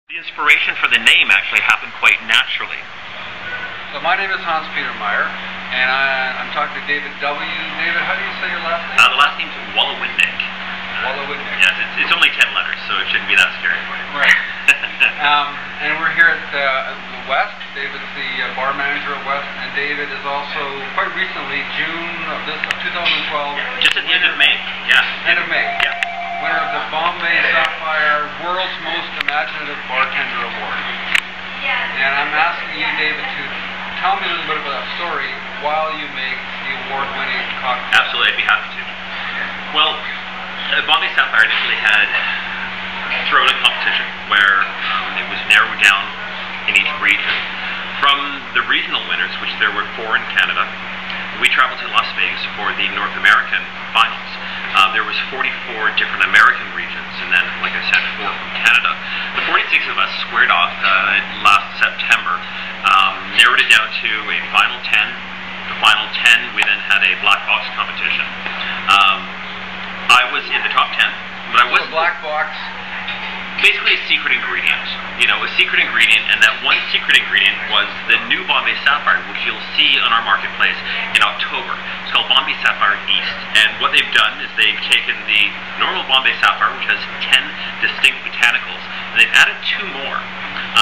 The inspiration for the name actually happened quite naturally. So my name is Hans Peter Meyer, and I'm talking to David W. David, how do you say your last name? The last name's Wolowidnyk. Wolowidnyk. Yes, it's only 10 letters, so it shouldn't be that scary for you. Right. And we're here at the West. David's the bar manager at West, and David is also, quite recently, June of 2012. Yeah, just at the end of May. Yeah. End of May. Yeah. Winner of the Bombay Sapphire World's Most Imaginative Bartender Award. And I'm asking you, David, to tell me a little bit about that story while you make the award-winning cocktail. Absolutely, I'd be happy to. Well, Bombay Sapphire initially had thrown a competition where it was narrowed down in each region. From the regional winners, which there were 4 in Canada, we traveled to Las Vegas for the North American finals. There was 44 different American regions, and then, like I said, 4 from Canada. The 46 of us squared off last September, narrowed it down to a final 10. The final 10, we then had a black box competition. I was in the top 10, but I wasn't. So black box. Basically a secret ingredient, a secret ingredient, and that one secret ingredient was the new Bombay Sapphire, which you'll see on our marketplace in October. It's called Bombay Sapphire East, and what they've done is they've taken the normal Bombay Sapphire, which has 10 distinct botanicals, and they've added 2 more.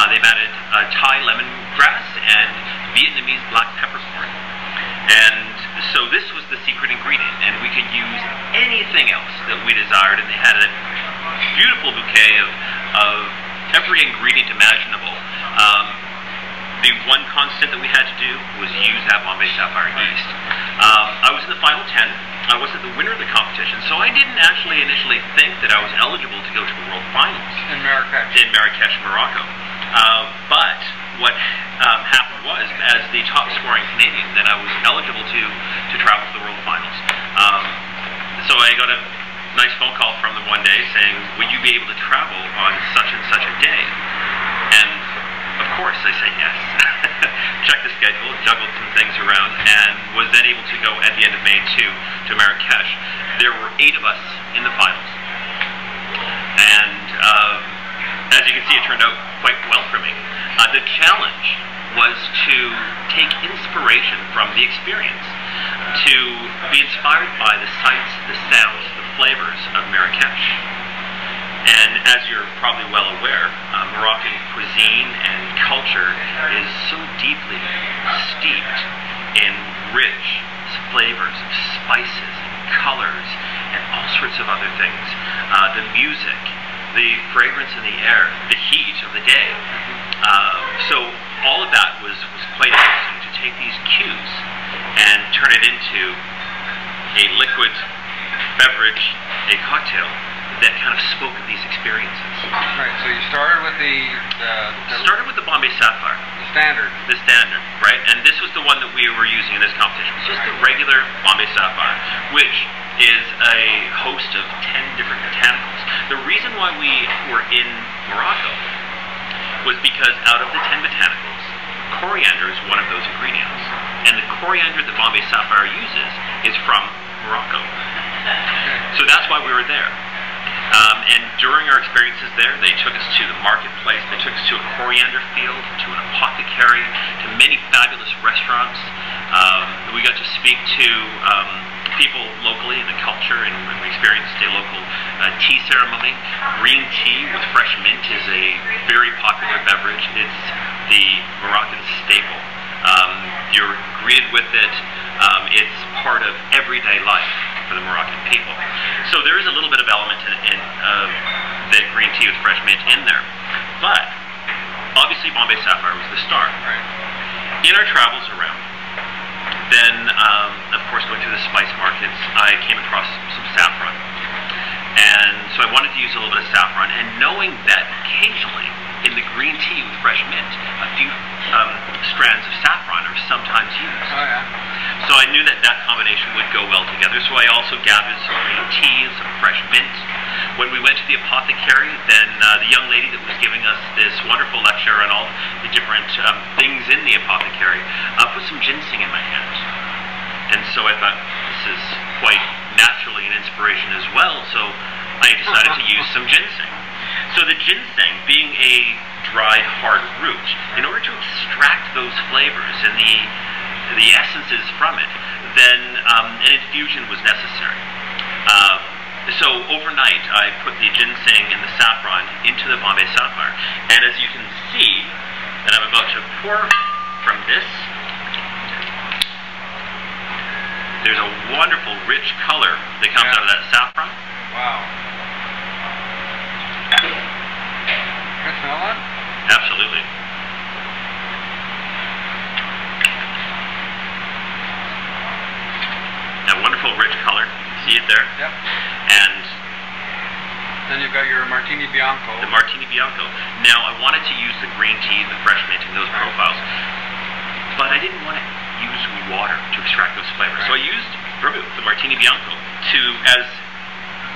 They've added Thai lemongrass and Vietnamese black peppercorn. And so this was the secret ingredient, and we could use anything else that we desired, and they had a beautiful bouquet of every ingredient imaginable. The one constant that we had to do was use that Bombay Sapphire East. I was in the final 10. I wasn't the winner of the competition, so I didn't actually initially think that I was eligible to go to the World Finals. In Marrakech. In Marrakech, Morocco. But what happened was, as the top scoring Canadian, then I was eligible to travel to the World Finals. So I got a nice phone call from them one day saying, "Will you be able to travel on such and such a day?" And of course I said yes. Checked the schedule, juggled some things around, and was then able to go at the end of May to Marrakech. There were 8 of us in the finals. And as you can see, it turned out quite well for me. The challenge was to take inspiration from the experience, to be inspired by the sights, the sounds, the flavors of Marrakech. And as you're probably well aware, Moroccan cuisine and culture is so deeply steeped in rich flavors of spices and colors and all sorts of other things. The music, the fragrance in the air, the heat of the day. So all of that was quite interesting, to take these cues and turn it into a liquid beverage, a cocktail that kind of spoke of these experiences. Right, so you started with Started with the Bombay Sapphire. The standard. The standard, right? And this was the one that we were using in this competition. It's just the regular Bombay Sapphire, which is a host of 10 different botanicals. The reason why we were in Morocco was because out of the 10 botanicals, coriander is one of those ingredients. And the coriander that Bombay Sapphire uses is from Morocco. So that's why we were there. And during our experiences there, they took us to the marketplace, they took us to a coriander field, to an apothecary, to many fabulous restaurants. We got to speak to people locally in the culture, and we experienced a local tea ceremony. Green tea with fresh mint is a very popular beverage. It's the Moroccan staple. You're greeted with it. It's part of everyday life for the Moroccan people. So there is a little bit of element in the green tea with fresh mint in there. But obviously Bombay Sapphire was the star. Right. In our travels around, then of course going through the spice markets, I came across some saffron. And so I wanted to use a little bit of saffron, and knowing that occasionally in the green tea with fresh mint, a few strands of saffron are sometimes used. Oh, yeah. So I knew that that combination would go well together, so I also gathered some green tea and some fresh mint. When we went to the apothecary, then the young lady that was giving us this wonderful lecture on all the different things in the apothecary put some ginseng in my hand. And so I thought, this is quite naturally an inspiration as well, so I decided to use some ginseng. So the ginseng, being a dry, hard root. In order to extract those flavors and the essences from it, then an infusion was necessary. So overnight, I put the ginseng and the saffron into the Bombay Sapphire, and as you can see, that I'm about to pour from this, there's a wonderful, rich color that comes out of that saffron. Wow. Can I smell that? Absolutely. A wonderful, rich color. See it there? Yep. And then you've got your Martini Bianco. the Martini Bianco. Now, I wanted to use the green tea, the fresh mint, and those profiles, but I didn't want to use water to extract those flavors. So I used vermouth, the Martini Bianco, as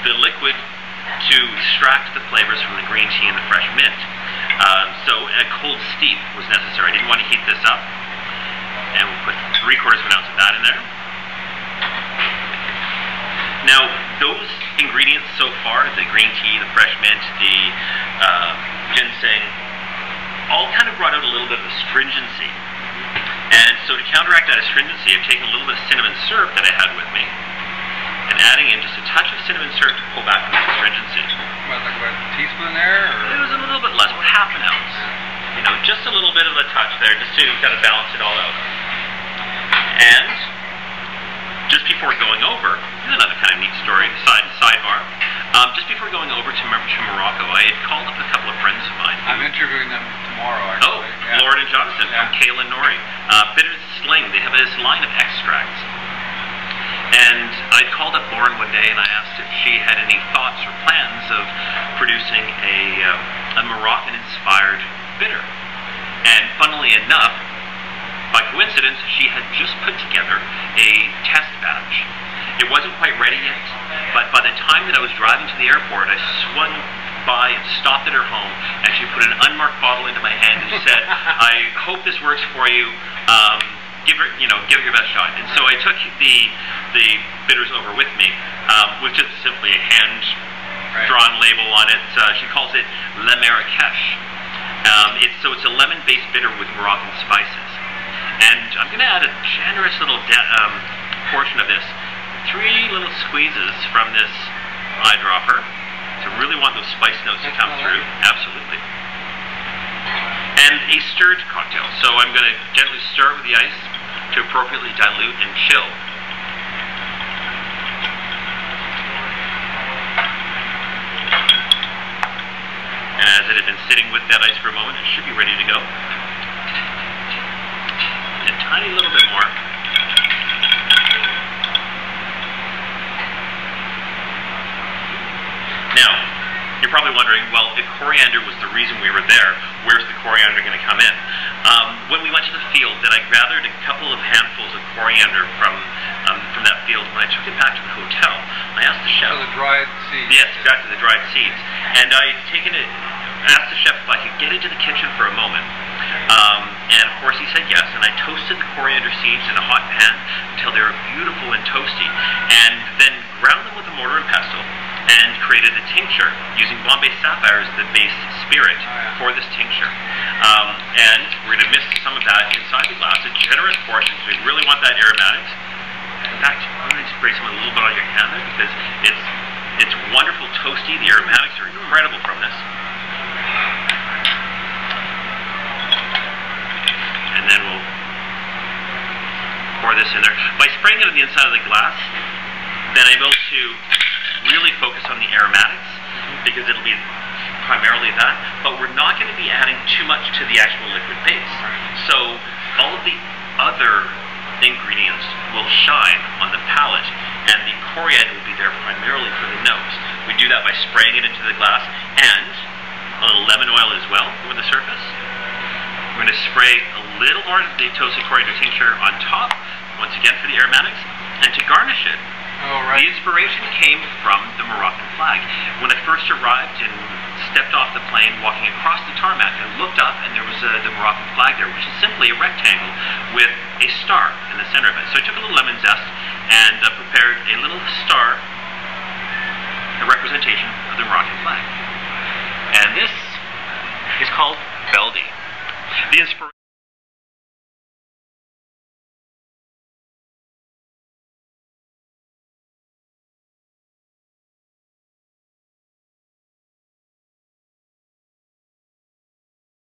the liquid to extract the flavors from the green tea and the fresh mint. So a cold steep was necessary. I didn't want to heat this up, and we'll put 3/4 of an ounce of that in there. Now, those ingredients so far, the green tea, the fresh mint, the ginseng, all kind of brought out a little bit of astringency. And so to counteract that astringency, I've taken a little bit of cinnamon syrup that I had with me and adding in just a touch of cinnamon syrup to pull back from the astringency. What, like about a teaspoon there? Or? It was a little bit less, about half an ounce. You know, just a little bit of a touch there, just to kind of balance it all out. And just before going over, here's another kind of neat story, sidebar. Just before going over to Morocco, I had called up a couple of friends of mine. I'm interviewing them tomorrow, actually. Oh, yeah. Lauren and Jonathan from Kale and Nori. Bitter Sling, they have this line of extracts. And I called up Lauren one day and I asked if she had any thoughts or plans of producing a Moroccan-inspired bitter. And funnily enough, by coincidence, she had just put together a test batch. It wasn't quite ready yet, but by the time that I was driving to the airport, I swung by and stopped at her home, and she put an unmarked bottle into my hand and said, "I hope this works for you. Give it your best shot." And so I took the bitters over with me, with just simply a hand-drawn label on it. She calls it La Marrakech. It's a lemon-based bitter with Moroccan spices. And I'm going to add a generous little portion of this. 3 little squeezes from this eyedropper. So really want those spice notes to come through. Absolutely. And a stirred cocktail. So I'm going to gently stir it with the ice to appropriately dilute and chill. And as it had been sitting with that ice for a moment, it should be ready to go. A tiny little bit more. Now, you're probably wondering, well, if coriander was the reason we were there, where's the coriander going to come in? When we went to the field, then I gathered a couple of handfuls of coriander from that field. When I took it back to the hotel, I asked the chef. So the dried seeds. Yes, exactly, the dried seeds. And I asked the chef if I could get into the kitchen for a moment. And of course he said yes, and I toasted the coriander seeds in a hot pan until they were beautiful and toasty, and then ground them with a mortar and pestle and created a tincture using Bombay Sapphire as the base spirit for this tincture. And we're going to mix some of that inside the glass, a generous portion, because we really want that aromatics. In fact, I'm going to spray some a little bit on your hand there because it's wonderful toasty. The aromatics are incredible from this. And then we'll pour this in there. By spraying it on the inside of the glass, then I'm able to really focus on the aromatics because it'll be primarily that, but we're not going to be adding too much to the actual liquid base. So all of the other ingredients will shine on the palate, and the coriander will be there primarily for the nose. We do that by spraying it into the glass, and a little lemon oil as well over the surface. We're going to spray a little more of the toasted coriander tincture on top, once again for the aromatics, and to garnish it. The inspiration came from the Moroccan flag. When I first arrived and stepped off the plane, walking across the tarmac, I looked up and there was the Moroccan flag there, which is simply a rectangle with a star in the center of it. So I took a little lemon zest and prepared a little star, a representation of the Moroccan flag. And this is called Beldi. The inspiration